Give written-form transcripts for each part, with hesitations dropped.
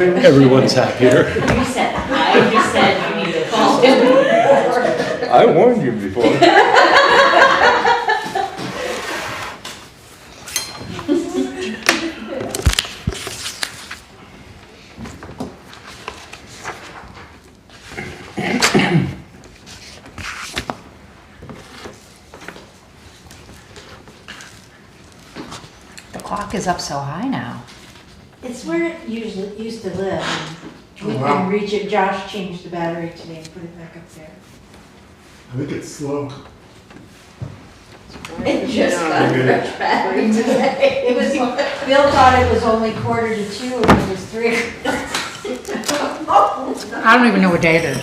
Everyone's happier. I said you need to call him. I warned you before. The clock is up so high now. It's where it usually used to live. We Oh, wow. can reach it. Josh changed the battery today and put it back up there. I think it's slow. It just got a fresh battery today. It was, Bill thought it was only 1:45 and it was 3. I don't even know what day it is.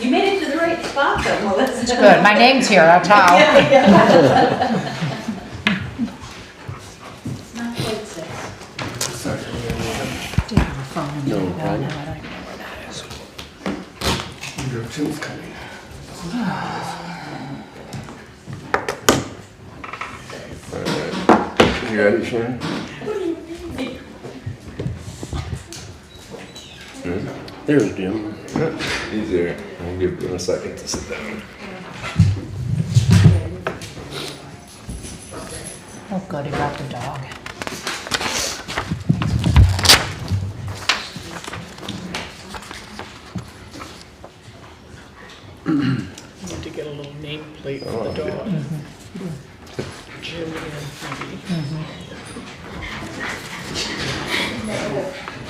You made it to the right spot though, Melissa. It's good. My name's here, that's how. It's not quite 6. Do you have a phone in there? No, No, I don't even know where that is. Wonder if Tim's coming. You ready, Sharon? There's Jim. He's there. I'll give him a second to sit down. Oh, good, he got the dog. Need to get a little nameplate for the dog. Jim and Phoebe.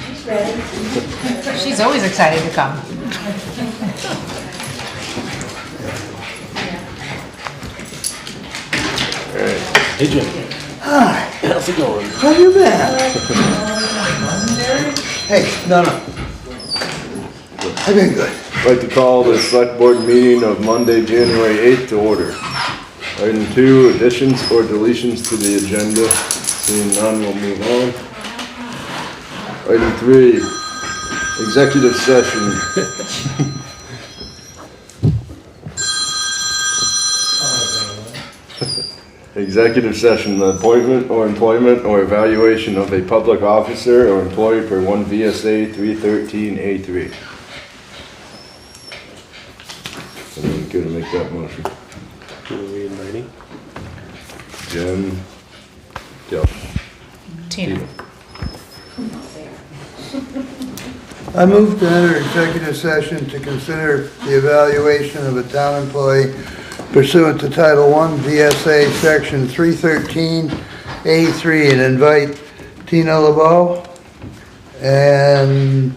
She's ready. She's always excited to come. Hey, Jim. Hi, How's it going? how you been? Hey, no. I've been good. I'd like to call the select board meeting of Monday, January 8th to order. Item 2, additions or deletions to the agenda. Seeing none, we'll move on. Item 3, executive session. Executive session, the appointment or employment or evaluation of a public officer or employee per 1 VSA 313A3. Someone gonna make that motion. Who are we inviting? Jim, Dale, Tina. I move to enter executive session to consider the evaluation of a town employee pursuant to Title I VSA Section 313A3 and invite Tina LeBeau and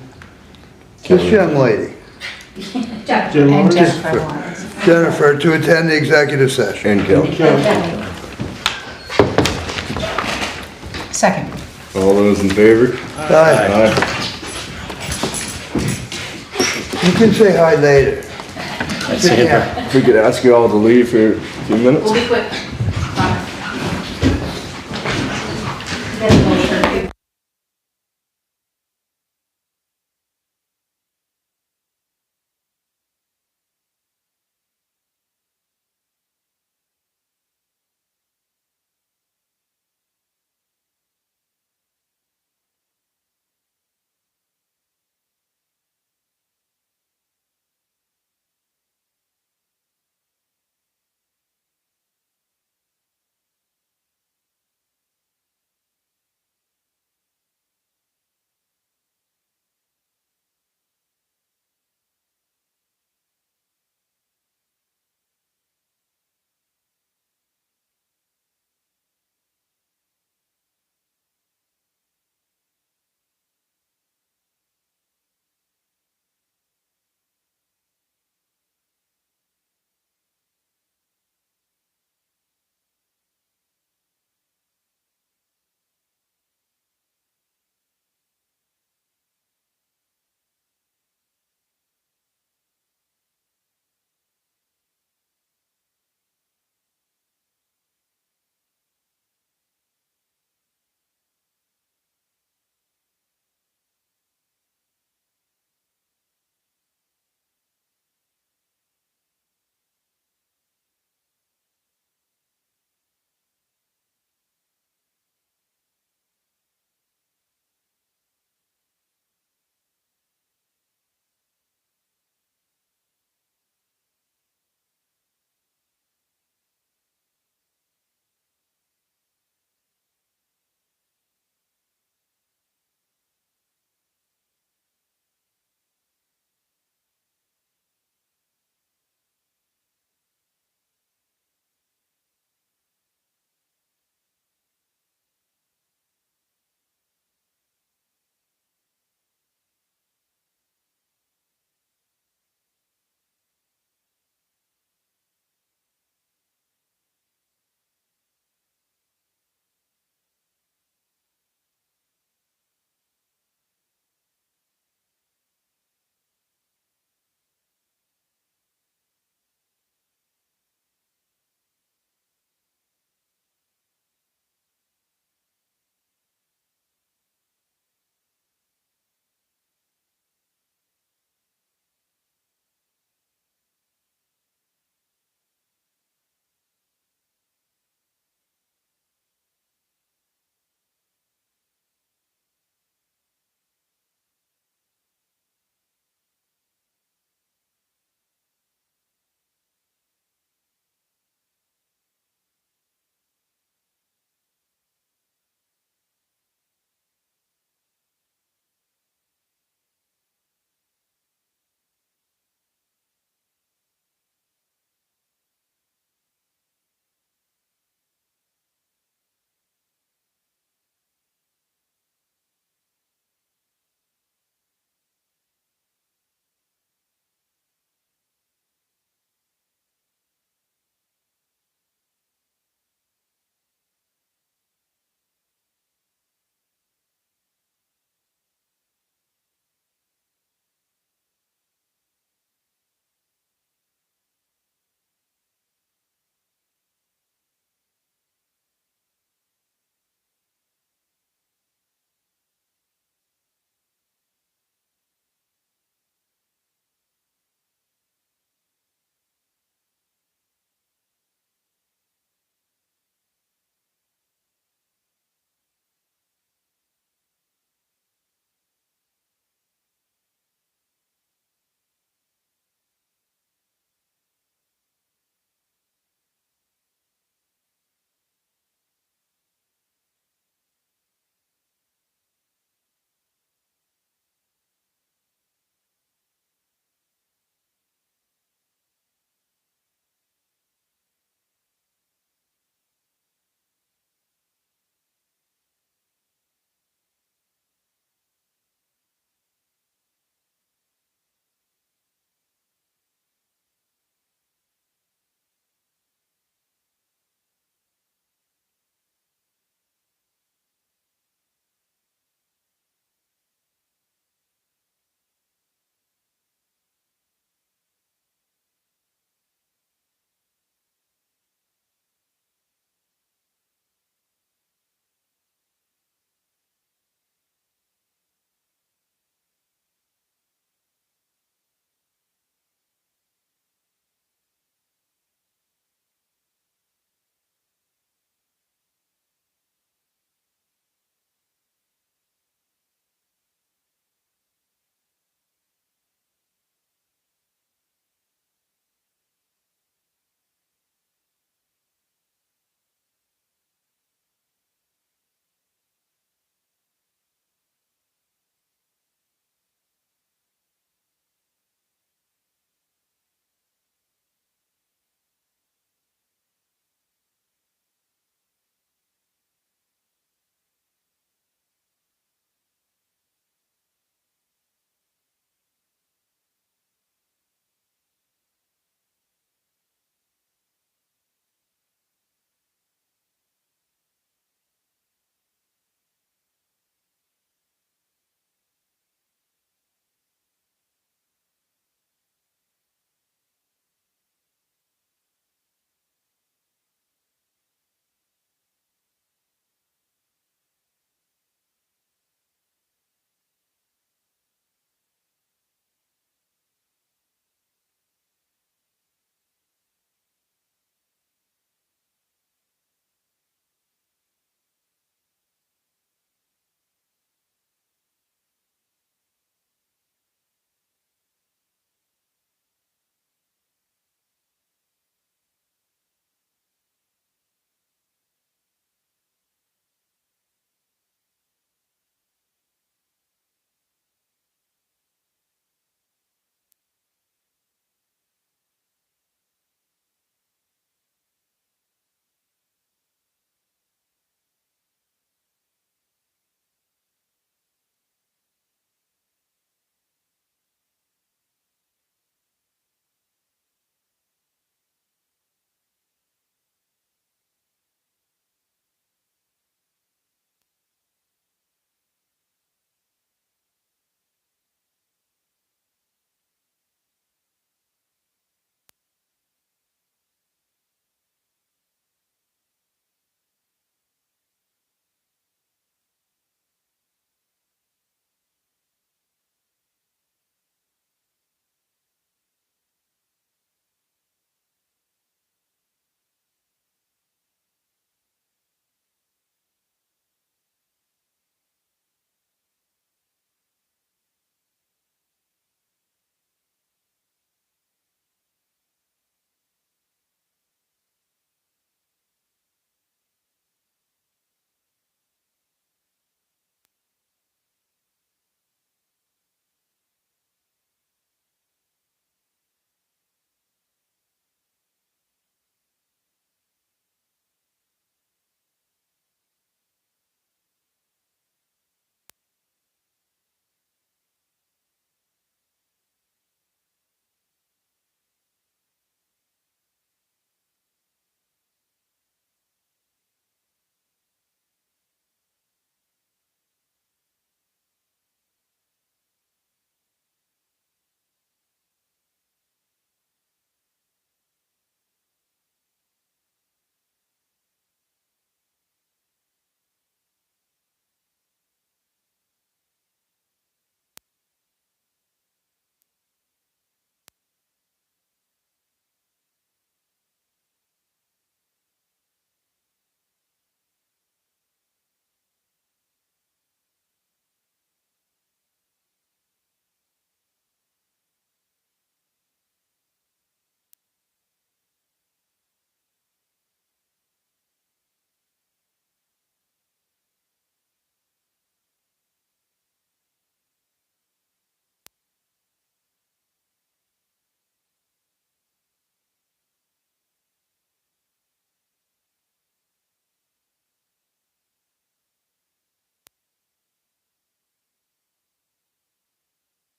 this young lady, And Jennifer Lawrence. Jennifer, to attend the executive session. and Kel. Second. All those in favor? Hi. Aye. You can say hi later. Sit down. If we could ask you all to leave for a few minutes? We'll be quick.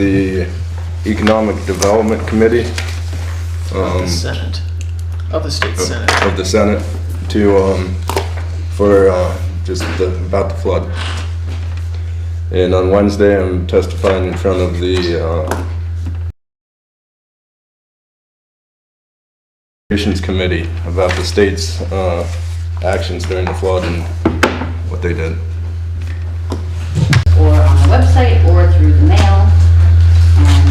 the Economic Development Committee Of the Senate, of the state Senate. of the Senate to, for just about the flood. And on Wednesday, I'm testifying in front of the Committee about the state's actions during the flood and what they did. Or on the website or through the mail. And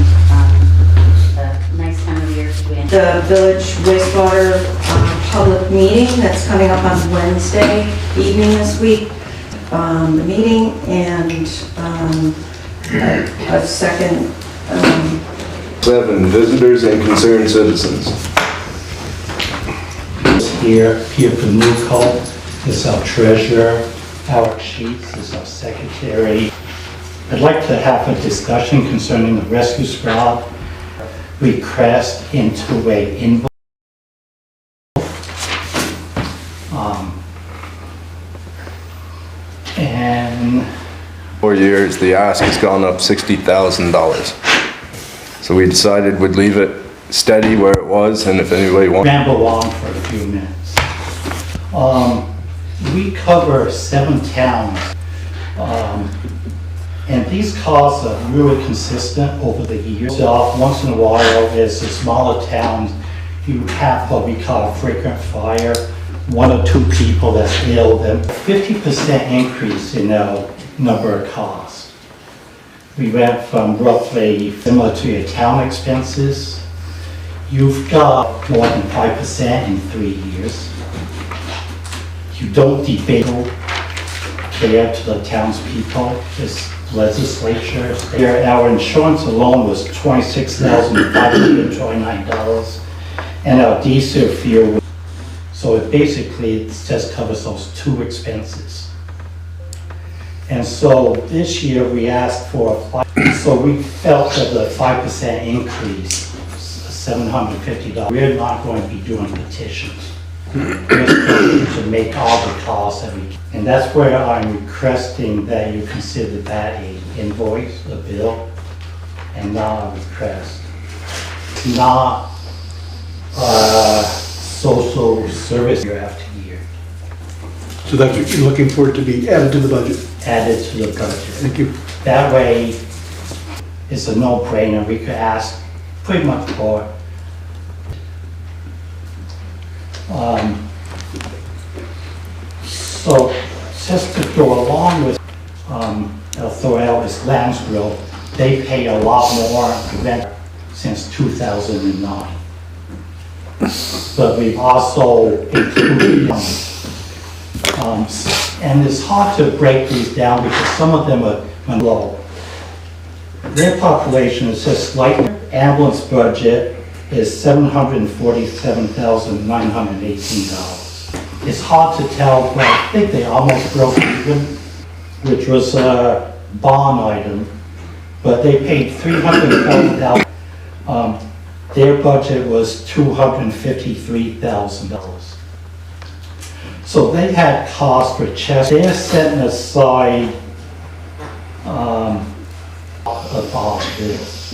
it's a nice time of year to win. The village wastewater public meeting that's coming up on Wednesday evening this week. The meeting and a second. 7, visitors and concerned citizens. Here, Peter Panuco is our treasurer, Alex Sheets is our secretary. I'd like to have a discussion concerning the rescue squad request into a invoice. And 4 years, the ask has gone up $60,000. So we decided we'd leave it steady where it was, and if anybody wants. ramble on for a few minutes. We cover 7 towns, and these costs are really consistent over the years. So once in a while, as the smaller towns, you have what we call a frequent fire, 1 or 2 people that's ill, then 50% increase in the number of costs. We went from roughly similar to your town expenses. You've got more than 5% in 3 years. You don't debate care to the townspeople, this legislature. Our insurance alone was $26,529, and our diesel fuel. So it basically just covers those 2 expenses. And so this year we asked for so we felt that the 5% increase, $750. We're not going to be doing petitions. We're going to make all the calls that we can. And that's where I'm requesting that you consider that a invoice, a bill, and not a request. Not social service year after year. So that's what you're looking for it to be added to the budget? Added to the budget. Thank you. That way, it's a no-brainer. We could ask pretty much for so just to go along with I'll throw out is Lamb's Grill. They pay a lot more rent since 2009. But we've also included and it's hard to break these down because some of them are low. Their population is just like ambulance budget is $747,918. It's hard to tell, but I think they almost broke even, which was a bond item, but they paid $340,000. Their budget was $253,000. So they had costs for chest. They're setting aside about this.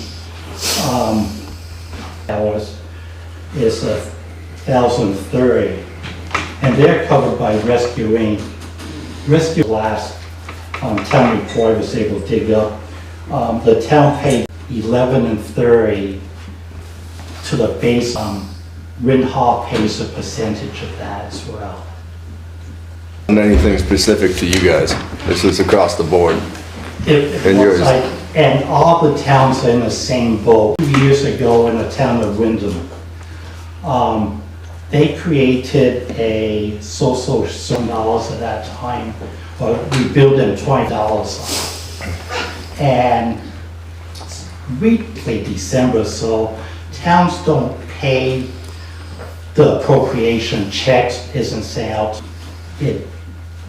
Hours is $1,030, and they're covered by Rescue Inc. Rescue last town report was able to dig up. The town paid $11.30 to the base. Rinhall pays a percentage of that as well. And anything specific to you guys? This is across the board. It And looks yours. like, and all the towns are in the same boat. 2 years ago in the town of Wyndham, they created a social $7 at that time, but we billed them $20. And weekly December, so towns don't pay the appropriation checks isn't sent out.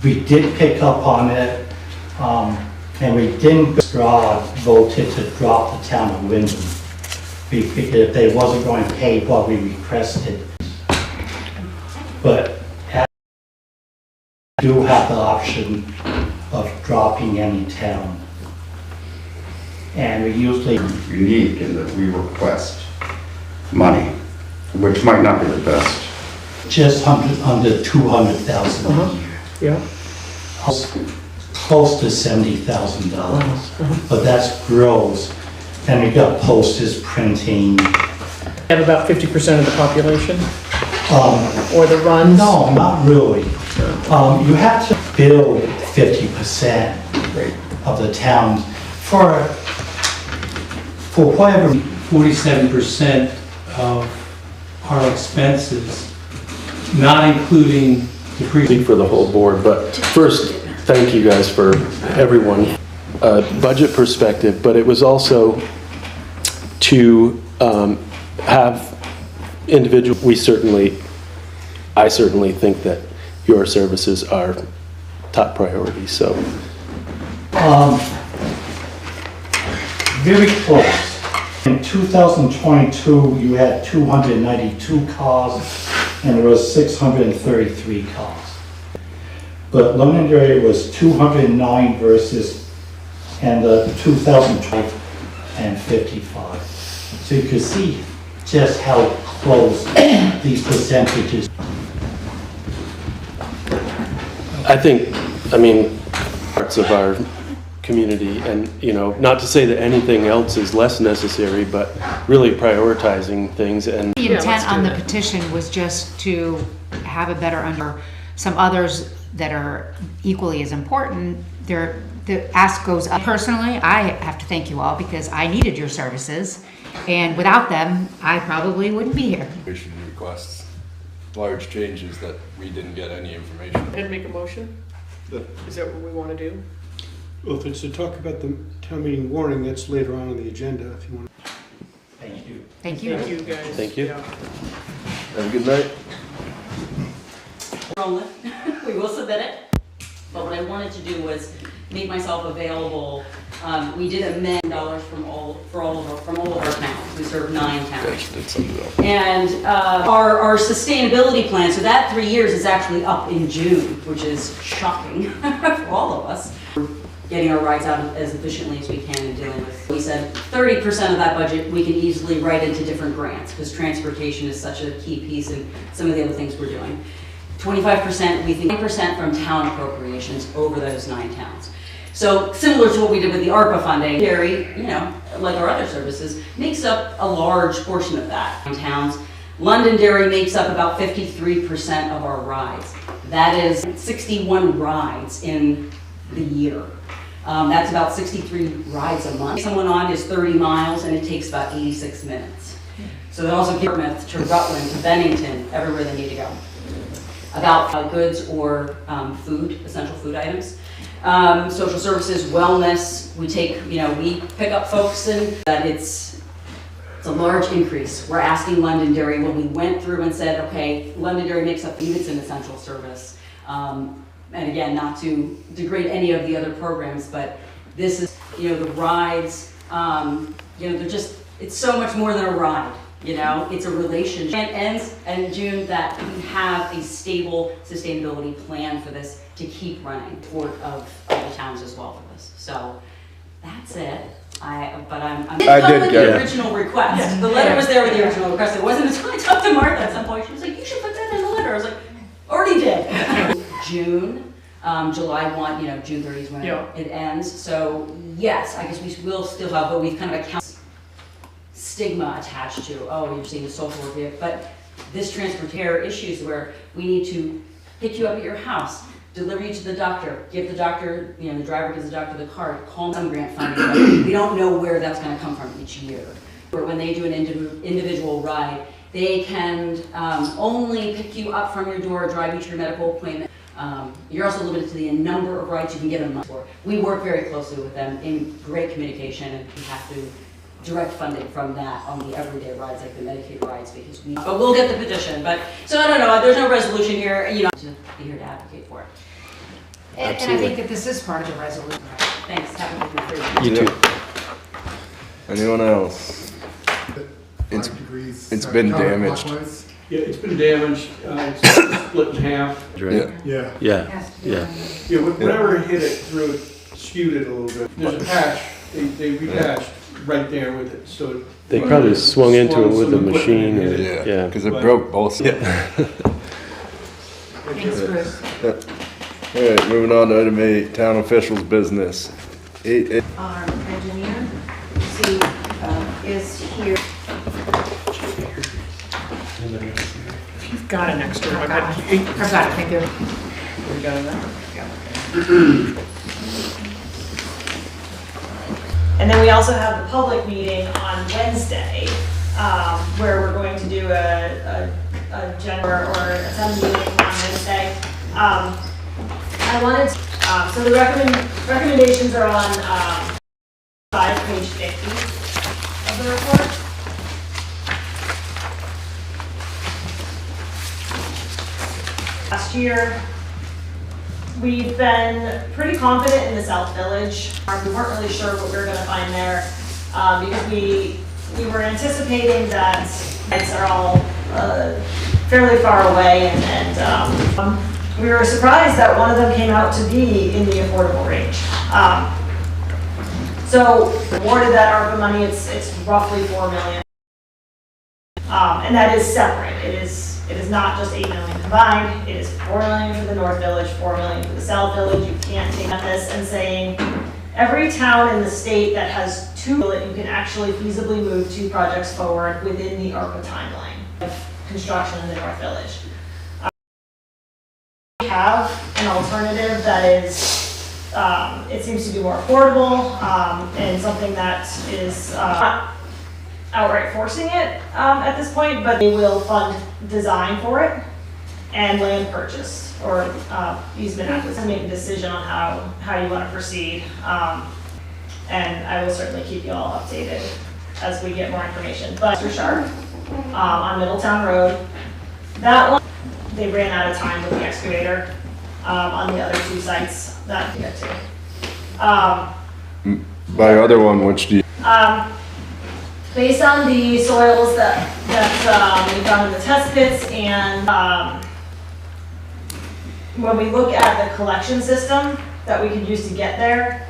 We did pick up on it, and we didn't voted to drop the town of Wyndham. We figured if they wasn't going to pay what we requested. But do have the option of dropping any town. And we usually, unique in that we request money, which might not be the best. just under 200,000 a year. Yeah. Close to $70,000, but that's gross. And we got postage, printing. Have about 50% of the population? Or the runs? No, not really. You have to bill 50% of the town for whatever. 47% of our expenses, not including Speak for the whole board, but first, thank you guys for everyone. Budget perspective, but it was also to have individual, I certainly think that your services are top priority, so. Very close. In 2022, you had 292 calls, and there was 633 calls. But Londonderry was 209 versus, and the 2012 and 55. So you can see just how close these percentages. I mean, parts of our community, and, not to say that anything else is less necessary, but really prioritizing things and. The intent on the petition was just to have a better some others that are equally as important. The ask goes up. Personally, I have to thank you all because I needed your services, and without them, I probably wouldn't be here. Information requests, large changes that we didn't get any information. And make a motion? Is that what we want to do? Well, if it's to talk about the town meeting warning, that's later on the agenda, if you want. Thank you. Thank you. Thank you, guys. Thank you. Yeah. Have a good night. We will submit it, but what I wanted to do was make myself available. We did amend dollars from all of our towns. We serve 9 towns. And our sustainability plan, so that 3 years is actually up in June, which is shocking for all of us. Getting our rides out as efficiently as we can and dealing with. We said 30% of that budget we can easily write into different grants because transportation is such a key piece in some of the other things we're doing. 25%, we think 10% from town appropriations over those 9 towns. So similar to what we did with the ARPA funding, Londonderry, like our other services, makes up a large portion of that. Towns, Londonderry makes up about 53% of our rides. That is 61 rides in the year. That's about 63 rides a month. Someone on is 30 miles and it takes about 86 minutes. So they also give Plymouth to Rutland to Bennington, everywhere they need to go. About goods or food, essential food items. Social services, wellness, we pick up folks and that it's a large increase. We're asking Londonderry when we went through and said, okay, Londonderry makes up, it's an essential service. And again, not to degrade any of the other programs, but this is, the rides, it's so much more than a ride. It's a relationship. It ends in June that we have a stable sustainability plan for this to keep running toward of the towns as well for this. So that's it. I did with the original request. Yeah. The letter was there with the original request. It wasn't until I talked to Martha at some point. She was like, you should put that in the letter. I was like, already did. June, July 1, June 30 is when it ends. So yes, I guess we will still have, but we've kind of accounted stigma attached to, you're seeing a social worker, but this transportation issues where we need to pick you up at your house, deliver you to the doctor, give the doctor, the driver gives the doctor the card, call some grant funding, but we don't know where that's going to come from each year. Or when they do an individual ride, they can only pick you up from your door, drive you to your medical appointment. You're also limited to the number of rides you can get a month for. We work very closely with them in great communication, and we have to direct funding from that on the everyday rides, like the Medicaid rides, because but we'll get the petition. But so I don't know. There's no resolution here. To be here to advocate for it. And I think that this is part of the resolution. Thanks. Have a good day. You too. Anyone else? It's been damaged. Yeah, it's been damaged, it's split in half. Yeah. Yeah, whatever hit it through it, skewed it a little bit. There's a patch They repatched right there with it, so. They probably swung into it with a some equipment machine. in Or, it. Yeah, yeah. because it broke both. Yeah. Thanks, Bruce. All right, moving on to item 8, town officials' business. 8, Our engineer, see, is here. If you've got an extra one, I've got it, thank you. we got enough. And then we also have the public meeting on Wednesday, where we're going to do a general or a town meeting on Wednesday. I wanted, so the recommendations are on, page 50 of the report. Last year, we've been pretty confident in the South Village. We weren't really sure what we were gonna find there, because we were anticipating that sites are all fairly far away, and we were surprised that one of them came out to be in the affordable range. So awarded that ARPA money, it's roughly 4 million. And that is separate. It is not just 8 million combined. It is 4 million for the North Village, 4 million for the South Village. You can't take this and saying every town in the state that has 2 million, you can actually feasibly move 2 projects forward within the ARPA timeline of construction in the North Village. We have an alternative that is, it seems to be more affordable, and something that is not outright forcing it at this point, but they will fund design for it and land purchase or easement acquisition. Make a decision on how you want to proceed, and I will certainly keep you all updated as we get more information. But Mr. Sharp on Middletown Road, that one they ran out of time with the excavator. On the other 2 sites that we get to. by other one, which do you, Based on the soils that we found in the test pits, and when we look at the collection system that we could use to get there,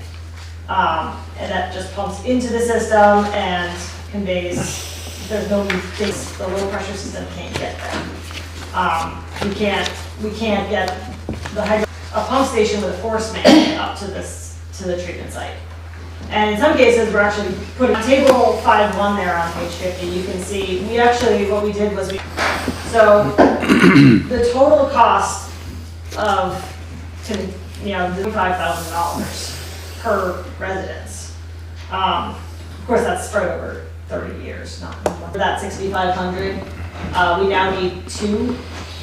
and that just pumps into the system and conveys, there's no things, the low pressure system can't get there. We can't get a pump station with a force main up to the treatment site. And in some cases, we're actually putting on table 5.1 there on page 50. You can see, what we did was so the total cost of, the $5,000 per residence. Of course, that's spread over 30 years, not more. For that 6,500, we now need 2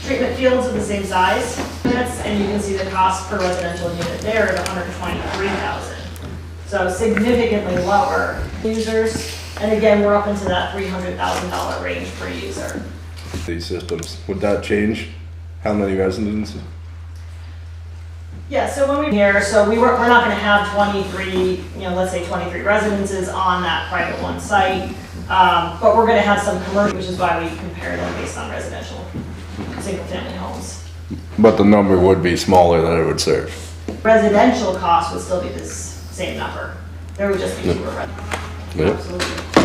treatment fields of the same size units, and you can see the cost per residential unit there at $123,000. So significantly lower users, and again, we're up into that $300,000 range per user. these systems, would that change how many residents? Yeah, so when we're not gonna have 23, let's say 23 residences on that private one site, but we're gonna have some commercial, which is why we compare them based on residential, single-family homes. But the number would be smaller that it would serve. Residential cost would still be this same number. There would just be fewer residents. Yep.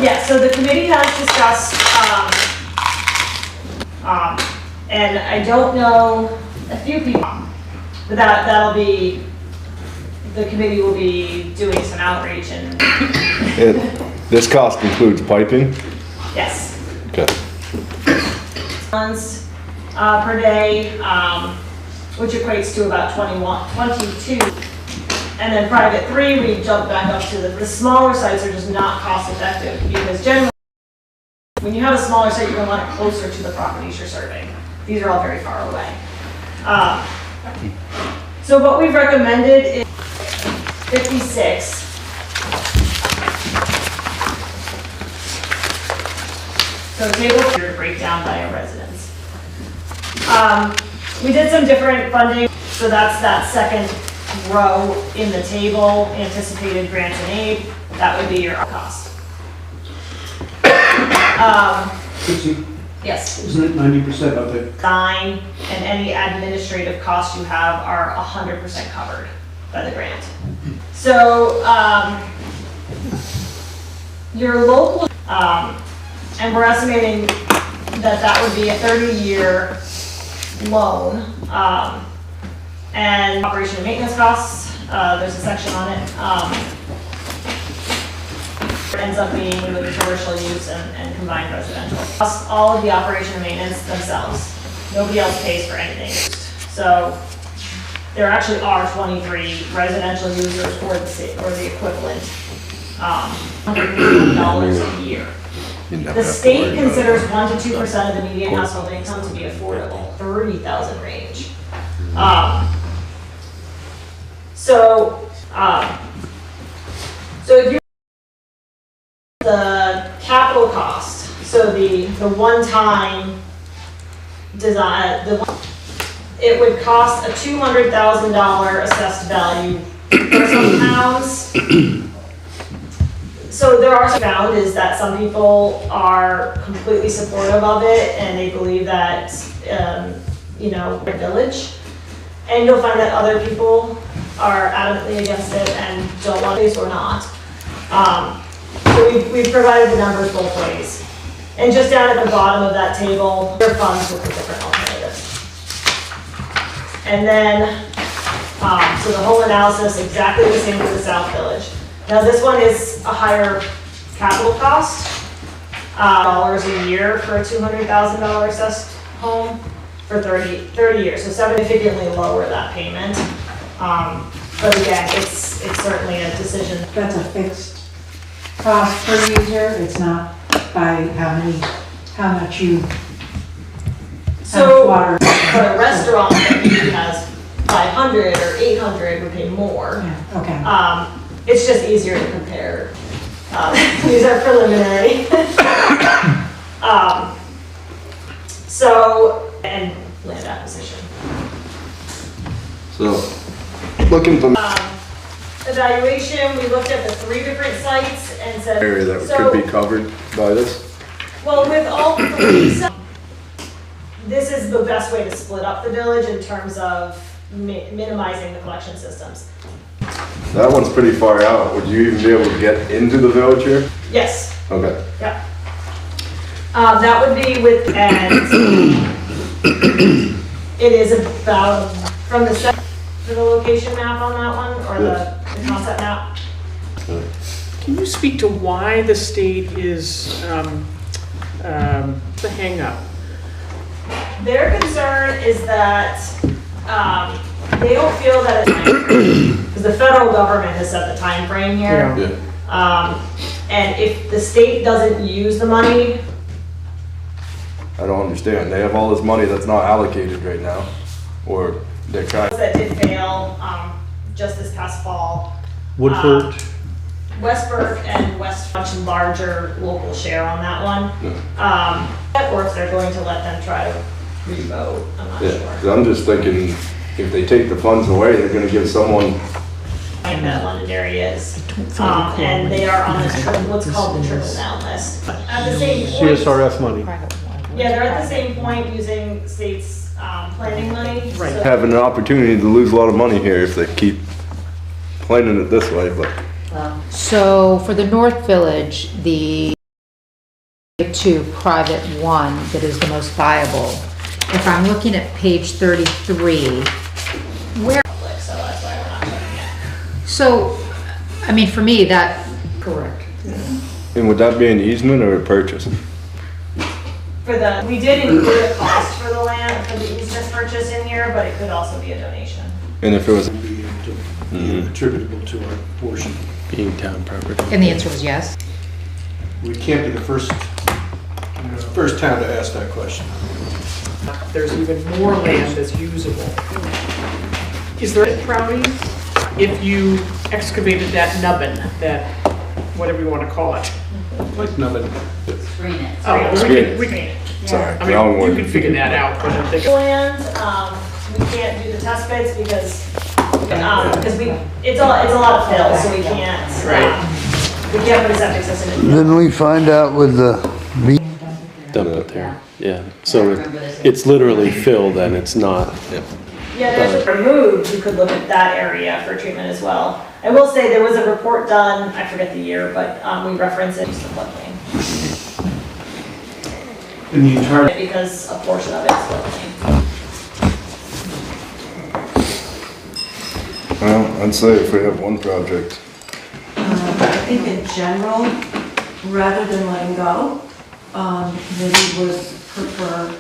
Yeah, so the committee has discussed, and I don't know, a few people, but that'll be, the committee will be doing some outreach and, This cost includes piping? yes. Okay. Tons per day, which equates to about 22. And then private 3, we jump back up to the smaller sites are just not cost effective, because generally, when you have a smaller site, you're gonna want it closer to the properties you're serving. These are all very far away. So what we've recommended is 56. So table here to break down by our residents. We did some different funding, so that's that second row in the table, anticipated grants and aid, that would be your cost. Yes. Isn't it 90% of it? Design and any administrative costs you have are 100% covered by the grant. So your local, and we're estimating that that would be a 30-year loan. And operation and maintenance costs, there's a section on it. It ends up being with the commercial use and combined residential. Plus all of the operation and maintenance themselves. Nobody else pays for anything. So there actually are 23 residential users or the equivalent, $100 a year. The state considers 1 to 2% of the median household income to be affordable, 30,000 range. So if you're the capital cost, so the one-time design, it would cost a $200,000 assessed value for some towns. So there are found is that some people are completely supportive of it and they believe that, you know, a village. And you'll find that other people are adamantly against it and don't want this or not. So we've provided the numbers both ways. And just down at the bottom of that table, there are funds with the different alternatives. And then, so the whole analysis, exactly the same for the South Village. Now this one is a higher capital cost, dollars a year for a $200,000 assessed home for 30 years, so significantly lower that payment. But again, it's certainly a decision. That's a fixed cost per user, it's not by how much you, So for a restaurant that maybe has 500 or 800 would pay more. yeah, okay. It's just easier to compare. These are preliminary. So, and land acquisition. So, looking for Evaluation, we looked at the 3 different sites and said. area that so, could be covered by this. Well, with all 3 sites, this is the best way to split up the village in terms of minimizing the collection systems. That one's pretty far out. Would you even be able to get into the village here? Yes. Okay. Yep. That would be with, and it is about, from the location map on that one, or the concept map. Can you speak to why the state is the hang up? Their concern is that they don't feel that it's because the federal government has set the time frame here. Yeah. And if the state doesn't use the money, I don't understand. They have all this money that's not allocated right now, or they're trying. that did fail just this past fall. Woodford, Westburg and West much larger local share on that one. Or if they're going to let them try to revote, I'm not Yeah, sure. 'cause I'm just thinking if they take the funds away, they're gonna give someone. Like that Londonderry is. And they are on this, what's called the trickle down list. At the same point. CSRF money. Yeah, they're at the same point using state's planning money. Right. So- Having an opportunity to lose a lot of money here if they keep planning it this way, but. So for the North Village, the to private one that is the most viable, if I'm looking at page 33, where, So that's why we're not showing it. so, I mean, for me, that, Correct. And would that be an easement or a purchase? For the, we did include a cost for the land, for the easement purchase in here, but it could also be a donation. And if it was, Be attributable to our portion. being town property. and the answer was yes. We can't be the first town to ask that question. There's even more land that's usable. Is there a Prouty, if you excavated that nubbin, that, whatever you want to call it? Like nubbin. Screen it. Oh, we can, sorry, I wrong mean, one. you can figure that out, but I'm thinking. Land, we can't do the test bits because it's a lot of fill, so we can't, we can't put a septic system in. Didn't we find out with the Dump it there, yeah. So it's literally filled and it's not. Yeah, there's a removed, you could look at that area for treatment as well. I will say there was a report done, I forget the year, but we reference it to the floodplain. In the entire, Because a portion of it is floodplain. Well, I'd say if we have one project, I think in general, rather than letting go, the committee would prefer,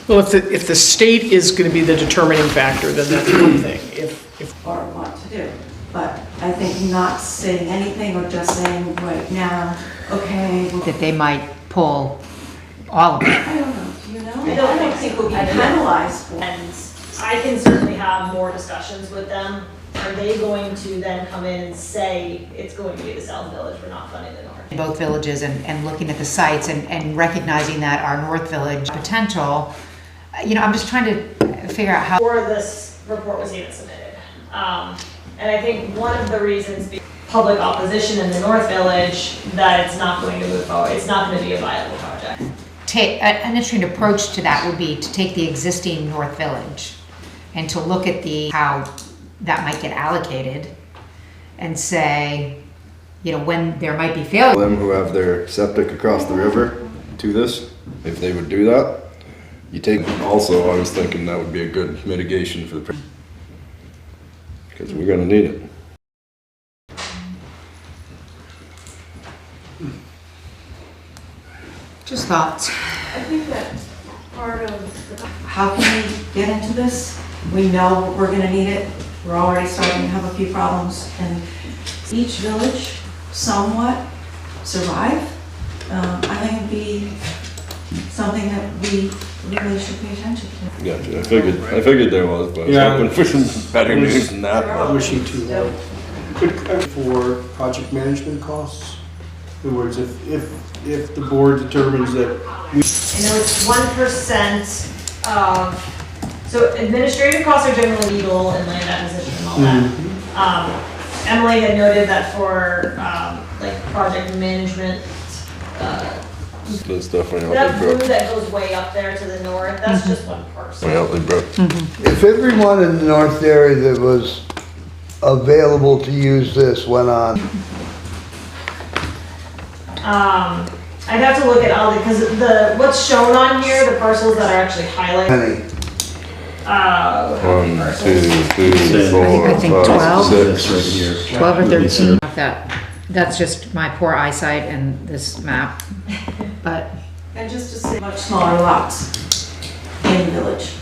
Well, if the state is gonna be the determining factor, then that's one thing. If or what to do. But I think not saying anything or just saying right now, okay, well, That they might pull all of it. I don't know, do you know? I don't think we'll be penalized for it. And I can certainly have more discussions with them. Are they going to then come in and say, it's going to be the South Village, we're not funding the North? Both villages and looking at the sites and recognizing that our North Village potential, I'm just trying to figure out how. Before this report was even submitted. And I think one of the reasons being public opposition in the North Village that it's not going to move forward, it's not going to be a viable project. An interesting approach to that would be to take the existing North Village and to look at how that might get allocated and say, when there might be failure. them who have their septic across the river to this, if they would do that, you take, also, I was thinking that would be a good mitigation for the, because we're gonna need it. Just thoughts. I think that part of, how can we get into this? We know we're gonna need it, we're already starting to have a few problems, and each village somewhat survive. I think it'd be something that we really should pay attention to. Gotcha, I figured there was, but I was Yeah. hoping for some better news than that. I'm wishing too low. For project management costs, in other words, if the board determines that I know it's 1% of, so administrative costs are generally legal and land acquisition and all that. Emily had noted that for, project management, That's definitely that out blue there, that goes way up there to the north, that's just one person. way out there, bro. If everyone in the north area that was available to use this went on, I'd have to look at all because what's shown on here, the parcels that are actually highlighted. penny, One, two, three, I four, think five, 12. six. 12 or 13 of that. That's just my poor eyesight and this map, but. And just to say, much smaller lots in the village.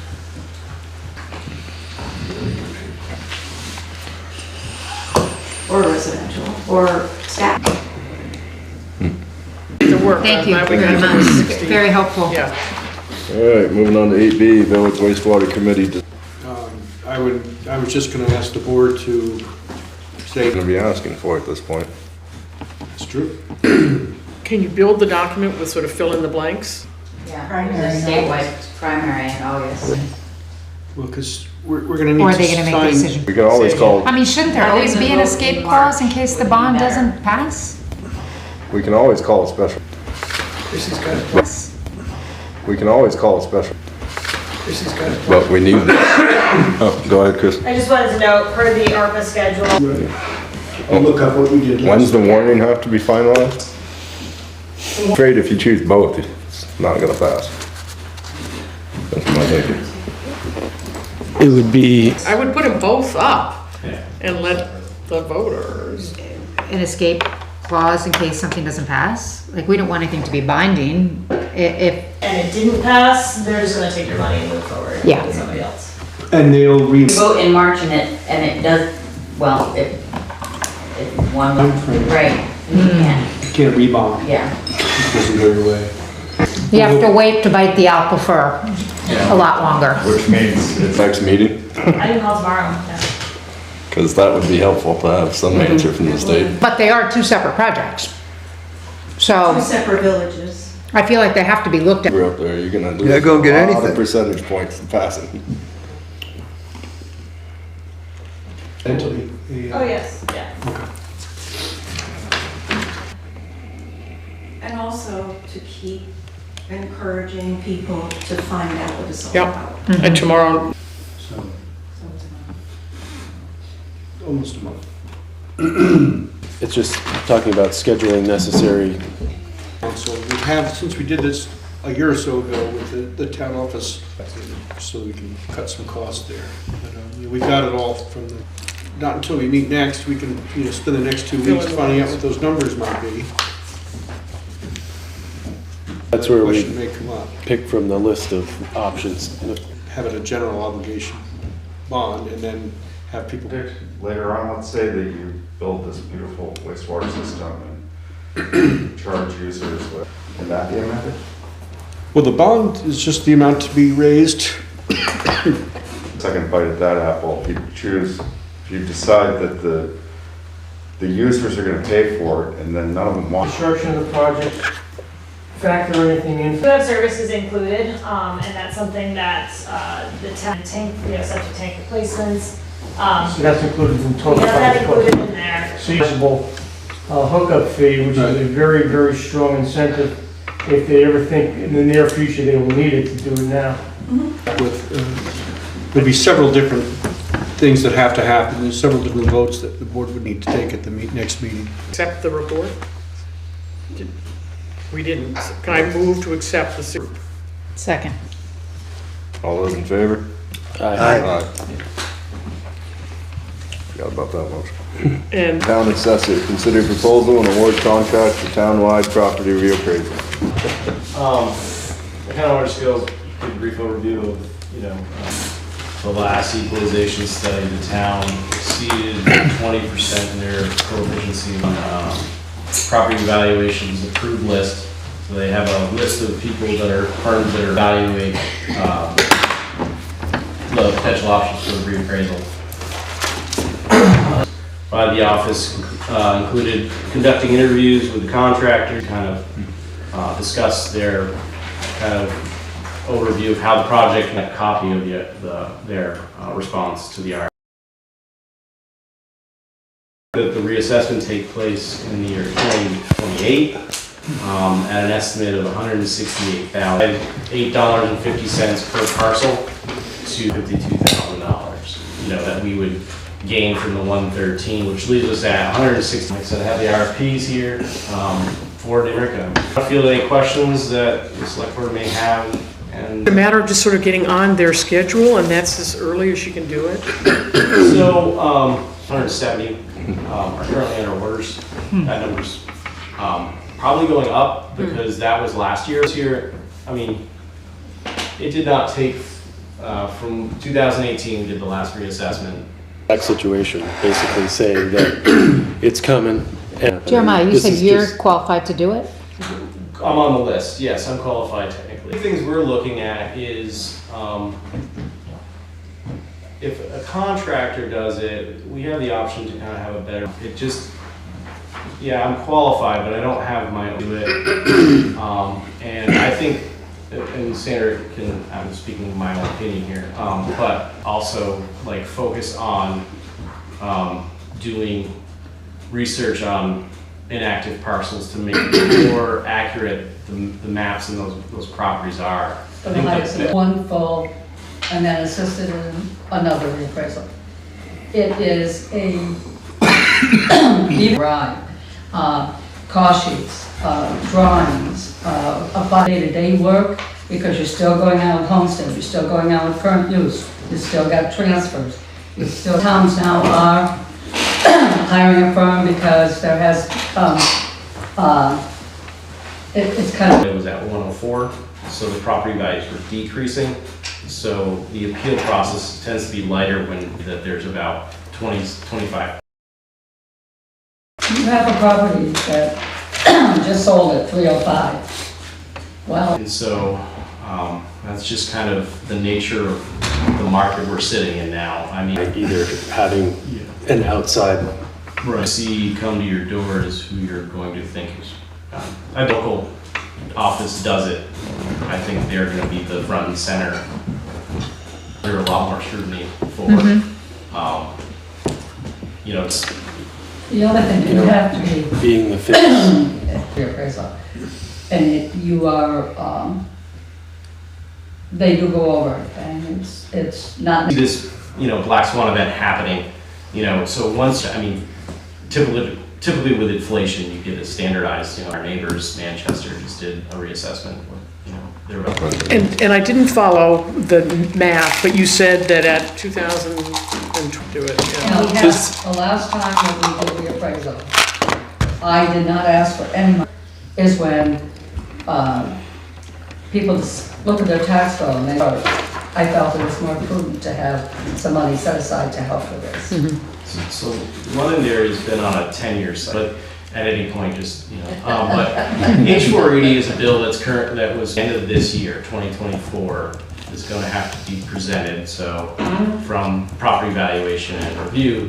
Or residential, or staff. the work. Thank you I'm glad we very got much. to 60. Very helpful. Yeah. All right, moving on to 8B, Village Wastewater Committee. I was just gonna ask the board to say, Gonna be asking for at this point. it's true. Can you build the document with sort of fill in the blanks? Yeah, Primary there's a statewide primary in August. Well, because we're gonna need to Or are they gonna make a sign- decision? We can always call, I mean, shouldn't there always be an escape clause in case the bond doesn't pass? we can always call a special. Chrissy's got it. We can always call a special, Chrissy's got it. but we need that. Oh, go ahead, Chris. I just wanted to note, per the ARPA schedule, I'll look up what we did last. When's the warning have to be finalized? Afraid if you choose both, it's not gonna pass. That's my thinking. It would be, I would put them both up and let the voters. An escape clause in case something doesn't pass? Like, we don't want anything to be binding if, and it didn't pass, they're just gonna take your money and move forward Yeah. with somebody else. And they'll You vote in March and it does, well, it's one month, right, you can't rebound. yeah. It doesn't go your way. you have to wait to bite the aquifer a lot longer. Which means it's next meeting, I can call tomorrow, yeah. because that would be helpful to have some answer from the state. But they are two separate projects. Two So separate villages. I feel like they have to be looked at. We're up there, you're gonna You're not lose gonna get a lot of anything. percentage points to pass it. Mentally. Oh, yes, yeah. And also to keep encouraging people to find out what it's all Yep. about. And tomorrow, almost a month. It's just talking about scheduling necessary. And so we have, since we did this a year or so ago with the town office, so we can cut some costs there. But we got it all from the, not until we meet next, we can, spend the next 2 weeks finding out what those numbers might be. That's where Question we may come up. pick from the list of options. Have it a general obligation bond and then have people. Later on, let's say that you build this beautiful wastewater system and charge users with, can that be amended? Well, the bond is just the amount to be raised. Second bite at that apple, if you decide that the users are gonna pay for it and then none of them want. Construction of the project, factor anything in? We have services included, and that's something that the tank, such as tank replacements. So that's included in We total. have that included in there. Feasible hookup fee, which is a very, very strong incentive if they ever think in the near future they will need it to do it now. There'd be several different things that have to happen. There's several different votes that the board would need to take at the next meeting. Accept the report? We didn't. Can I move to accept the group? Second. All those in favor? Aye. Forgot about that motion. And Town assessor, consider proposal and award contract for townwide property reappraisal. I kind of want to just go give a brief overview of, the last equalization study. The town exceeded 20% in their proficiency on property evaluations approved list. So they have a list of people that are firms that are evaluating the potential options for reappraisal. By the office included conducting interviews with the contractor, kind of discuss their kind of overview of how the project and a copy of their response to the RFP. That the reassessment take place in the year 2028 at an estimate of $168,000, $8.50 per parcel to $52,000. That we would gain from the 113, which leaves us at 160. Like I said, I have the RFPs here for America. I feel any questions that the select board may have. And a matter of just sort of getting on their schedule, and that's as early as you can do it? So, 170 are currently under orders. That number's probably going up because that was last year. This year, it did not take, from 2018, we did the last reassessment. That situation, basically saying that it's coming. And Jeremiah, you this said is you're just- qualified to do it? I'm on the list, yes, I'm qualified technically. The things we're looking at is, if a contractor does it, we have the option to kind of have a better, I'm qualified, but I don't have my own do it. And I think, and Sandra I'm speaking my own opinion here, but also focus on doing research on inactive parcels to make more accurate the maps and those properties are. So the highest is one full and then assisted in another reappraisal. It is a ride, cost sheets, drawings, about day-to-day work, because you're still going out with homestead, you're still going out with current use, you still got transfers. Towns now are hiring a firm because there has it's kind of. It was at 104, so the property values were decreasing. So the appeal process tends to be lighter when there's about 25. You have a property that just sold at 305. Wow. And so that's just kind of the nature of the market we're sitting in now. Either having an outside see come to your door is who you're going to think is. A local office does it. I think they're going to be the front and center. There's a lot more scrutiny for. It's. The other thing, you have to be being the face. Your appraisal, and you are. They do go over it, and it's not. This black swan event happening, You know, so once, I mean, typically with inflation, you get a standardized, our neighbors, Manchester just did a reassessment, their And I didn't follow the math, but you said that at 2000, do it, Now, yeah. the last time that we did reappraisal, I did not ask for any money, is when people just look at their tax bill and they vote. I felt it was more prudent to have some money set aside to help with this. So Londonderry has been on a 10-year cycle, but at any point, just, but H480 is a bill that was end of this year, 2024, is going to have to be presented. So from property valuation and review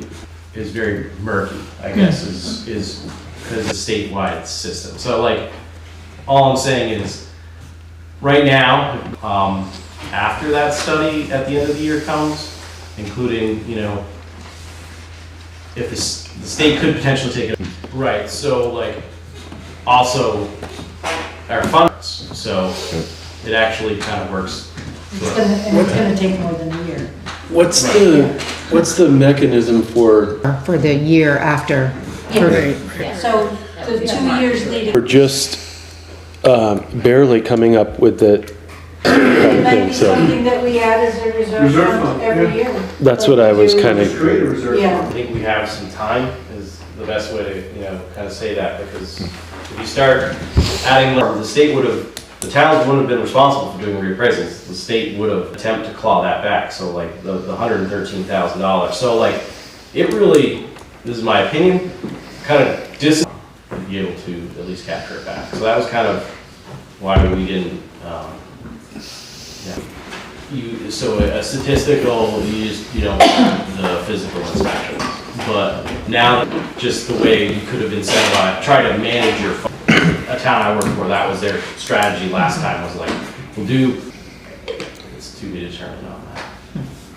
is very murky, I guess, is because it's a statewide system. So like, all I'm saying is, right now, after that study at the end of the year comes, including, if the state could potentially take it. Right, so like, also, our funds, so it actually kind of works. It's gonna take more than a year. What's the mechanism for the year after. So the 2 years leading. we're just barely coming up with the It might be so something that we add as a reserve fund every year. that's what I was kind of. Yeah. I think we have some time is the best way to, kind of say that, because if you start adding more, the towns wouldn't have been responsible for doing reappraisals. The state would have attempted to claw that back, so like the $113,000. So like, it really, this is my opinion, kind of be able to at least capture it back. So that was kind of why we didn't, so a statistical, you don't have the physical inspections. But now, just the way you could have incentivized, try to manage your fund. A town I worked for, that was their strategy last time, was like, it's to be determined on that.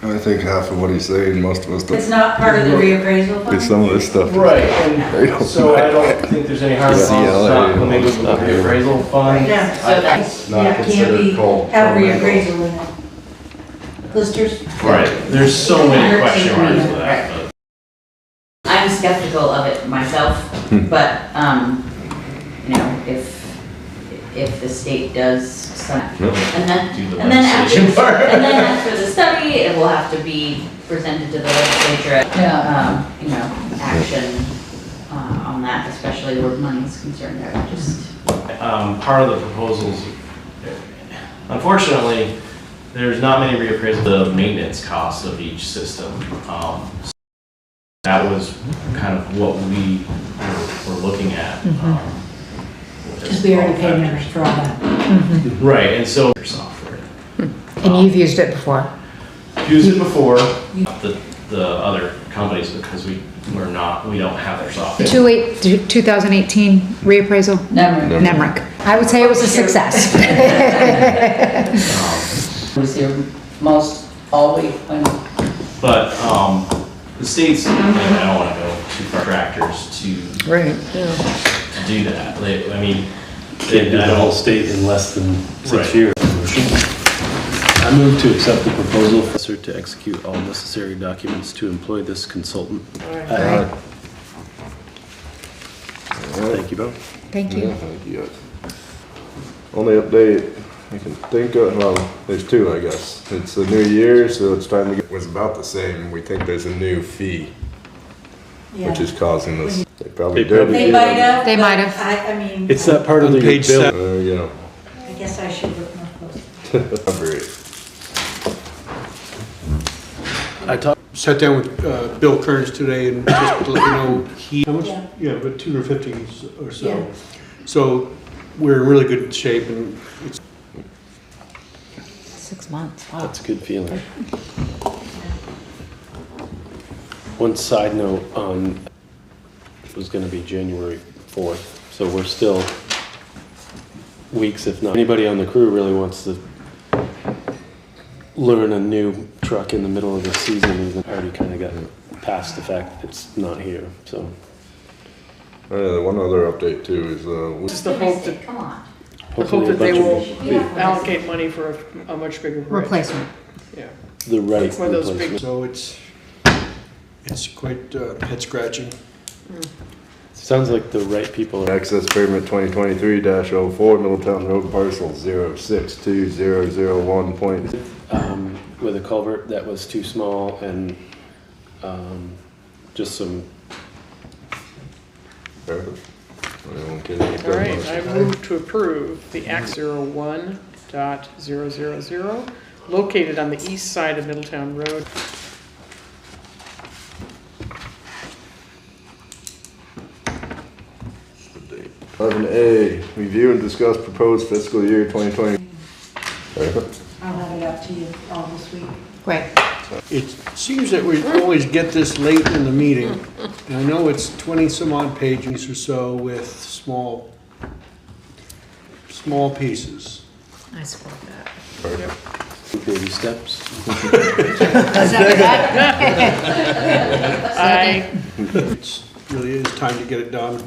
I think half of what he's saying, most of us don't. It's not part of the reappraisal fund? It's some of this stuff. Right, and so I don't think there's any harm in not coming with the reappraisal fund. Yeah, so that's, Not can't considered be, cold. have reappraisal in it. Listers? Right, there's so many question marks with that, but. I'm skeptical of it myself, but, if the state does some, and then after the study, it will have to be presented to the legislature, action, on that, especially where money is concerned there, Part of the proposals, unfortunately, there's not many reappraisals of the maintenance costs of each system. That was kind of what we were looking at. Because we already paid them for all that. Right, and so software. And you've used it before. Used it before, the other companies, because we don't have their software. 2018 reappraisal? Nemrick. I would say it was a success. Was here most all week when. But, the states, I don't want to go too far, tractors to do that. Can't do the whole state in less than 6 years. I move to accept the proposal for Sir to execute all necessary documents to employ this consultant. Aye. Thank you both. Thank you. Thank you. Only update I can think of, well, there's two, I guess. It's the new year, so it's time to get, was about the same. We think there's a new fee, which is causing this. They probably did. They might have. They might have. I mean, It's that part of the page bill. I guess I should look more closely. Sat down with Bill Kearns today and just to let you know, how much? Yeah, about 250 or so. Yeah. So we're in really good shape, and it's 6 months. Wow. That's a good feeling. One side note, it was gonna be January 4th, so we're still weeks, if not. Anybody on the crew really wants to learn a new truck in the middle of the season, even already kind of gotten past the fact that it's not here, so. One other update too is, Just the hope that, Come on. the hope that they will allocate money for a much bigger bridge. Replacement. Yeah. The right One of those big. replacement. so it's It's quite head scratching. Sounds like the right people are. Access permit 2023-04, Middletown Road parcel 062001 point. With a culvert that was too small and just some. Perfect. Anyone can make All that right, motion? I move to approve the Act 01.000 located on the east side of Middletown Road. Item A, review and discuss proposed fiscal year 2020. Perfect. I'll have it up to you all this week. Great. It seems that we always get this late in the meeting, and I know it's 20 some odd pages or so with small pieces. I support that. Baby steps. It's really is time to get it done.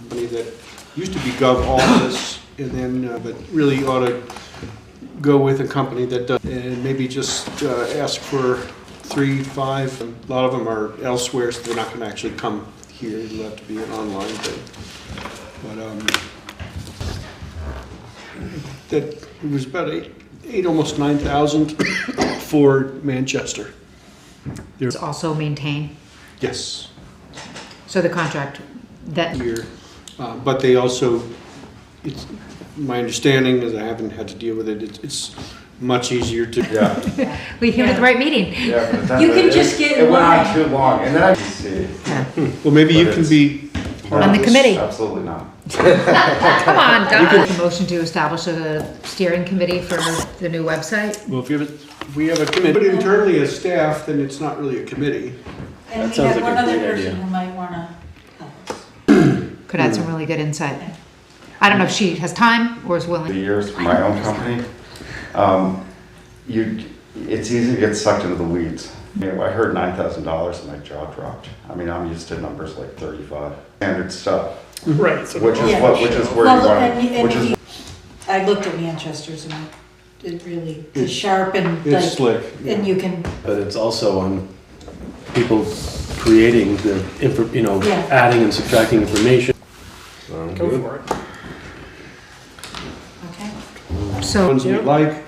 Company that used to be Gov Office, and then, but really ought to go with a company that does, and maybe just ask for 3, 5. A lot of them are elsewhere, so they're not going to actually come here. It'll have to be an online thing. But that it was about eight almost 9,000 for Manchester. It's also maintained, Yes, so the contract that, year, but they also. It's my understanding, as I haven't had to deal with it. It's much easier to. Yeah. we came to the right meeting. Yeah, but then You can just get in it went on line. too long, and then I see. Well, maybe you But can it's- be part On of the this. committee. Absolutely not. Come on, Doug. Motion to establish a steering committee for the new website. Well, if we have a committee, but internally as staff, then it's not really a committee. And That we sounds have like one a other great person idea. who might wanna help us. Could add some really good insight. I don't know if she has time or is The willing. years for my own company, it's easy to get sucked into the weeds. You know, I heard $9,000 and my jaw dropped. I mean, I'm used to numbers like 35, standard stuff, Right. So which is Yeah. where you Well, want and to, which is. I looked at Manchester's and it really is sharp and It's like, slick. and you can, But it's also on people creating the, Yeah. adding and subtracting information. Sound Go good? for it. okay. So, Ones we like,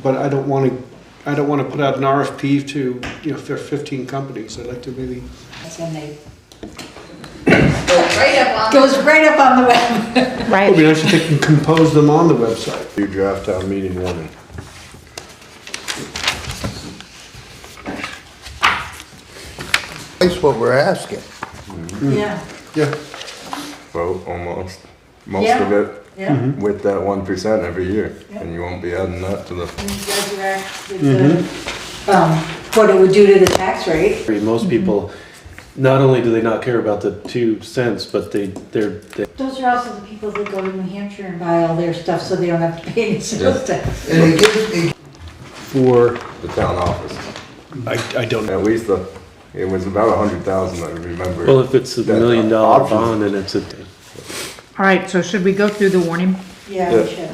but I don't want to put out an RFP to, for 15 companies. I'd like to maybe. That's when they. Goes right up on the web. It would right, be nice if they can compose them on the website. Do draft town meeting warning. That's what we're asking. Yeah, Yeah. Vote almost, most Yeah. of it yeah. with that 1% every year. And you won't be adding that to the, And you guys react with what it would do to the tax rate. Most people, not only do they not care about the 2 cents, but they're Those are also the people that go to New Hampshire and buy all their stuff so they don't have to pay any sales tax. And it gives, For, the town office. I don't know. At least it was about 100,000, I remember. well, if it's $1 million Options. bond and it's a. all right, so should we go through the warning Yeah, Yeah. we should.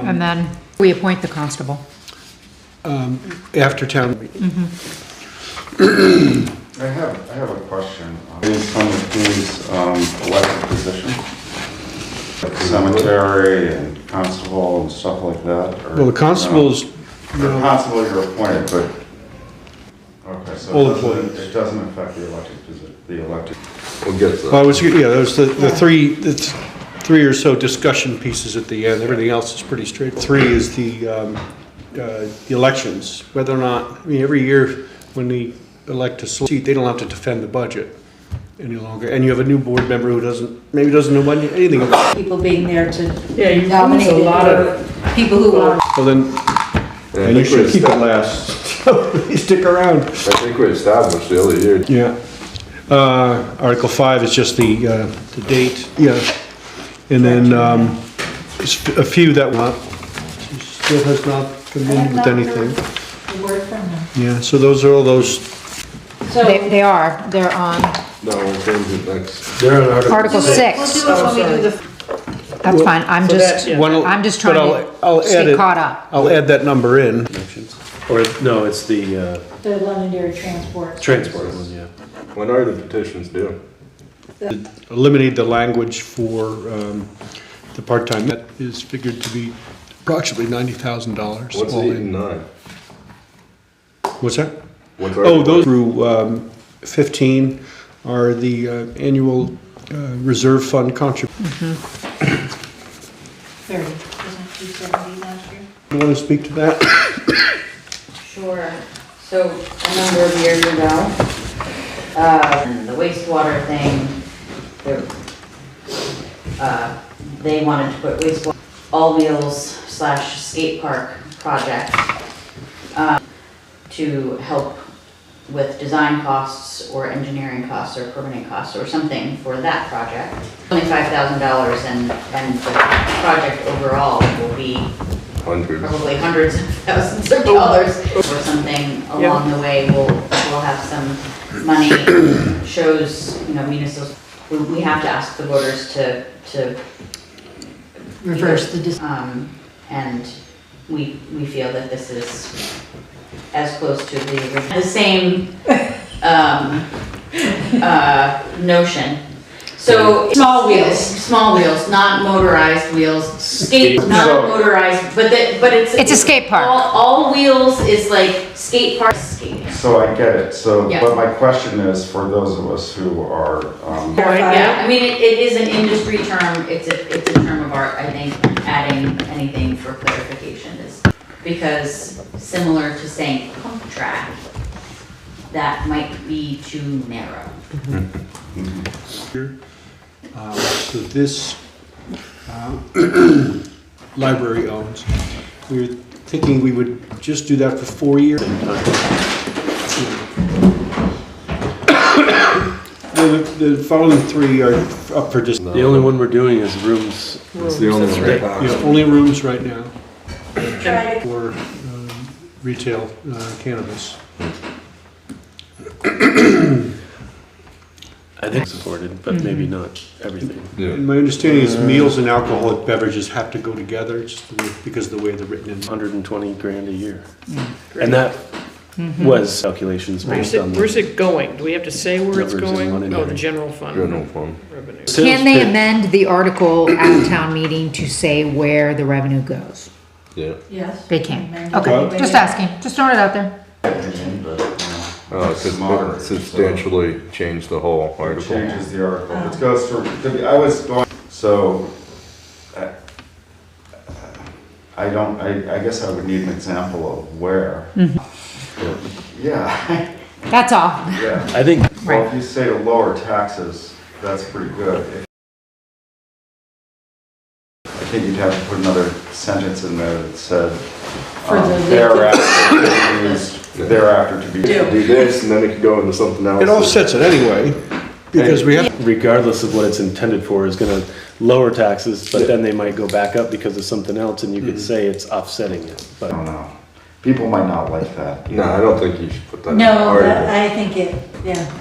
and then we appoint the constable? After town meeting. I have a question. In some of these elected positions, like cemetery and constable and stuff like that. or- Well, the constables, The constable you're appointed, but, okay, so Full it doesn't affect the elected position, the elected. We'll get to well, I that. was, those the three or so discussion pieces at the end. Everything else is pretty straight. 3 is the elections, whether or not, I mean, every year when they elect a seat, they don't have to defend the budget any longer. And you have a new board member who maybe doesn't know anything about it. People being there to Yeah, you lose nominate a lot of. people who want. Well, then, And I and you think we should keep it estab- last. You stick around. I think we established the other year. Yeah. Article 5 is just the date, yeah. And then, a few that still has not come in with anything. The word from them. Yeah, so those are all those, So. They're on No, we'll change it next. They're on Article We'll 6. do it when we do the. That's fine, I'm So just, that- yeah. one, I'm just but trying I'll to add stay it, caught up. I'll add that number in. Or, no, it's the The Londonderry Transport. transport one, yeah. When are the petitions due? Eliminate the language for the part-time. That is figured to be approximately $90,000. What's all 8 in. and 9? What's that? What's Oh, those through 15 are the annual reserve fund contribution. 30, wasn't it 270 last year? You want to speak to that? Sure. So a number of years ago, the wastewater thing, they wanted to put wastewater, all wheels / skate park project to help with design costs or engineering costs or permitting costs or something for that project. $25,000 and the project overall will be probably hundreds of thousands of dollars or something along the way. We'll have some money. Shows, municipal. We have to ask the voters to Reverse the and we feel that this is as close to the same notion. So small wheels, not motorized wheels, not motorized, but it's a skate park. All wheels is like skate park skating. So I get it, Yeah. but my question is for those of us who are, Yeah, I mean, it is an industry term, it's a term of art, I think, adding anything for clarification is, because similar to saying pump track, that might be too narrow. So this library owns. We were thinking we would just do that for 4 years. The following 3 are up for just. The only one we're doing is rooms. It's the only one. Only rooms right now Try to for retail cannabis. I think supported, but maybe not everything. And my understanding is meals and alcoholic beverages have to go together just because of the way they're written in. 120 grand a year. And that was calculations based on the Where's it going? Do we have to say where it's Numbers in going? Londonderry. Oh, the general fund. General fund. Revenue. sales Can they pitch. amend the article at town meeting to say where the revenue goes? Yeah. Yes. They can. Amend Okay, it. just asking, just throwing it out there. it's moderate, so Substantially change the whole it article. changes the article. It goes through, I was going, so I guess I would need an example of where. Yeah, That's all. yeah. I think Well, if you say to lower taxes, that's pretty good. I think you'd have to put another sentence in there that said, thereafter to be. Do this, and then it could go into something else. It offsets it anyway, because we have. regardless of what it's intended for, is gonna lower taxes, but then they might go back up because of something else, and you could say it's offsetting it, I but. don't know. People might not like that. No, I don't think you should put that in the No, article. I think yeah.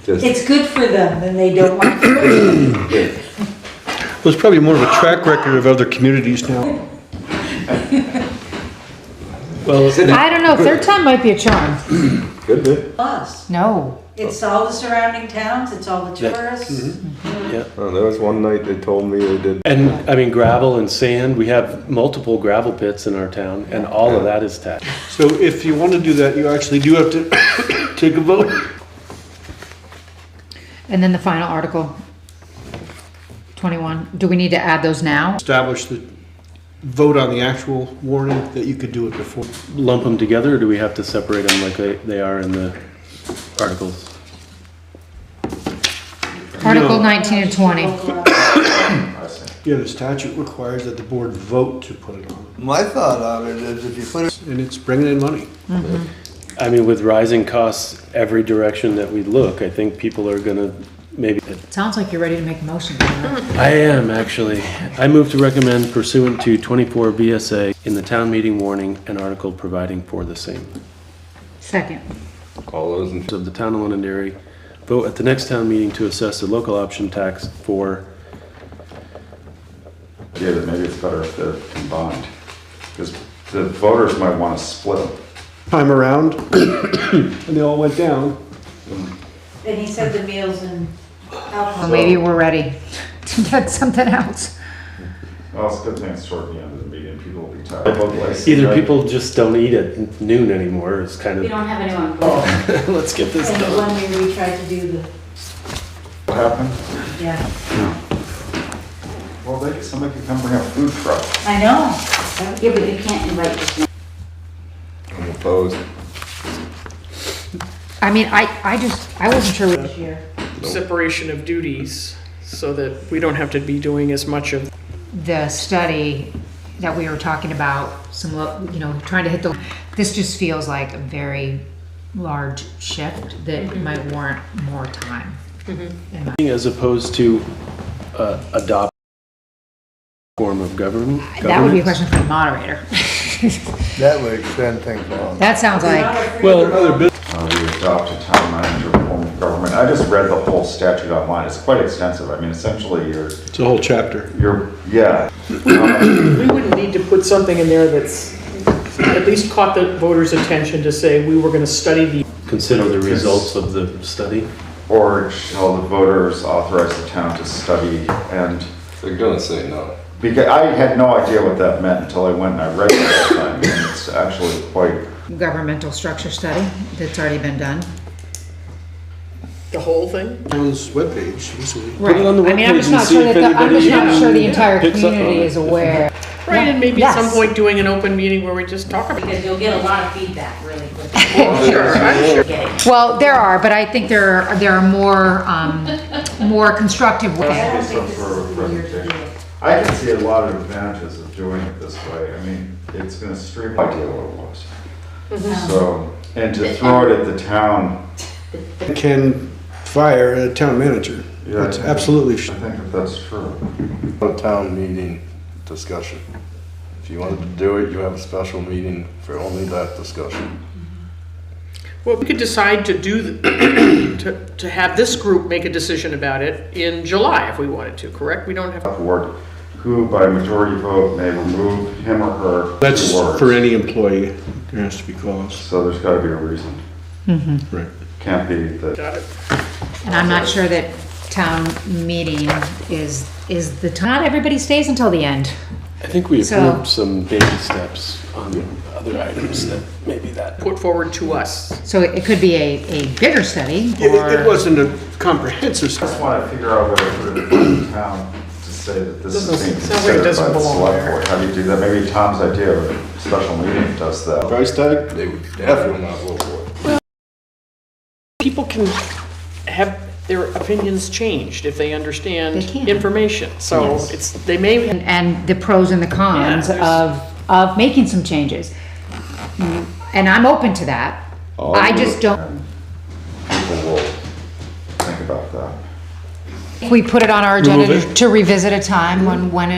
Just- It's good for them, and they don't want to. Well, it's probably more of a track record of other communities now. Well, I don't know, third time might be a charm. Could be. Us. No. It's all the surrounding towns, it's all the tourists. Oh, there was one night they told me they did. and, I mean, gravel and sand, we have multiple gravel pits in our town, and all of that is taxed. So if you want to do that, you actually do have to take a vote. And then the final article, 21, do we need to add those now? Establish the vote on the actual warning that you could do it before. Lump them together, or do we have to separate them like they are in the articles? Article 19 and 20. Yeah, the statute requires that the board vote to put it on, My thought on it is if you put it, and it's bringing in money. I mean, with rising costs every direction that we look, I think people are gonna maybe. Sounds like you're ready to make a motion. Dana. I am, actually. I move to recommend pursuant to 24 VSA in the town meeting warning an article providing for the same. Second. All those in. Of the town of Londonderry, vote at the next town meeting to assess the local option tax for. Yeah, that maybe it's better if they're combined, because the voters might want to split them. time around, and they all went down. And he said the meals and alcohol. Well, maybe we're ready to get something else. Well, it's a good thing it's toward the end of the meeting, people will be tired. Either people just don't eat at noon anymore, it's kind We of, don't have anyone. let's get this And the done. one year we tried to do the, What happened? yeah. Well, somebody could come bring a food truck. I know. Yeah, but you can't invite just I'm opposed. I mean, I wasn't sure. This year. Separation of duties, so that we don't have to be doing as much of. The study that we were talking about, trying to hit this just feels like a very large shift that might warrant more time. As opposed to adopt form of government. That would be a question for the moderator. That would extend things along. That sounds like, Well, We adopt a town manager form of government. I just read the whole statute online. It's quite extensive. I mean, essentially, It's a whole chapter. yeah. We wouldn't need to put something in there that's at least caught the voters' attention to say we were gonna study the. consider the results of the study. Or shall the voters authorize the town to study and, They're gonna say no. because I had no idea what that meant until I went and I read it last time. And it's actually quite, governmental structure study that's already been done. The whole thing? Town's webpage, easily. Right. it on the I mean, I'm just webpage and not see sure if that, I'm just anybody not sure the entire picks up on community it. is aware. Right, and maybe at some Yes. point doing an open meeting where we just talk about it. because you'll get a lot of feedback really quickly. Sure, I'm sure. Getting- Well, there are, but I think there are more constructive ways. say some sort of presentation. I can see a lot of advantages of doing it this way. I mean, it's gonna streamline idea what it was. So, and to throw it at the town, Can fire a town manager. Yeah, That's absolutely. I think that that's true. A town meeting discussion. If you wanted to do it, you have a special meeting for only that discussion. Well, we could decide to do, to have this group make a decision about it in July if we wanted to, correct? We don't have. Board, who by majority vote may remove him or her. That's words. for any employee. There has to be cause. So there's gotta be a reason. Right. Can't be that. Got it. And I'm not sure that town meeting is the time. Not everybody stays until the end. I think we So- approved some baby steps on other items that maybe that. Put forward to us. So it could be a bigger study It or, wasn't a comprehensive Just stuff. wanna figure out whether to put it in the town to say that this is Doesn't- being sounds like it considered by doesn't the belong select there. board. How do you do that? Maybe Tom's idea of a special meeting does that. Price tag, they would definitely not vote for it. People can have their opinions changed if they understand They can. information. So Yes. they may, and the pros and the cons Yeah, of making some changes. And I'm open to that. I just don't, People will think about that. if we put it on our agenda Remove it. to revisit a time when